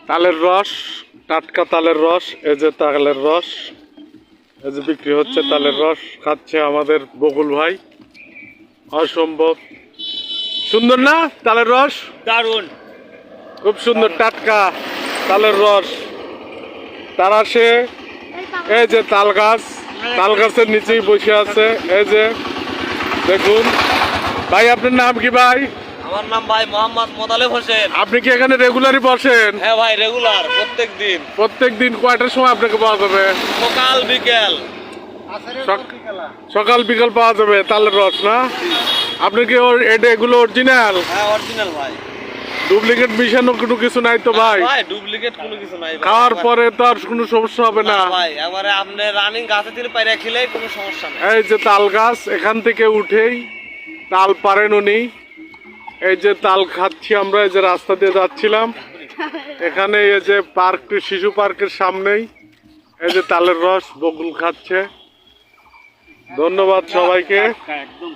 তালের রস, টাটকা তালের রস, এই যে তালের রস, এই যে বিক্রি হচ্ছে তালের রস, খাচ্ছে আমাদের বকুল ভাই। অসম্ভব সুন্দর না তালের রস? দারুন, খুব সুন্দর টাটকা তালের রস। তার আসে এই যে তাল গাছ, তাল গাছের নিচেই বসে আছে। এই যে দেখুন ভাই, আপনার নাম কি ভাই? আমার নাম ভাই মোহাম্মদ মোতালেব হোসেন। আপনি কি এখানে রেগুলারই বসেন? হ্যাঁ ভাই, রেগুলার, প্রত্যেক দিন। প্রত্যেক দিন কয়টার সময় আপনাকে পাওয়া যাবে? সকাল বিকেল। সকাল বিকাল পাওয়া যাবে তালের রস না? আপনি কি এগুলো অরিজিনাল? হ্যাঁ অরিজিনাল ভাই। ডুপ্লিকেট মিশানো কোনো কিছু নাই তো ভাই? ভাই ডুপ্লিকেট কোনো কিছু নাই ভাই। খাওয়ার পরে তো আর কোনো সমস্যা হবে না ভাই, এবারে আপনি রানিং গাছে থেকে পাইরা খেলেই কোনো সমস্যা নেই। এই যে তাল গাছ, এখান থেকে উঠেই তাল পারেন উনি। এই যে তাল খাচ্ছি আমরা, এই যে রাস্তা দিয়ে যাচ্ছিলাম, এখানে এই যে পার্ক, শিশু পার্কের সামনেই এই যে তালের রস বকুল খাচ্ছে। ধন্যবাদ সবাইকে। একদম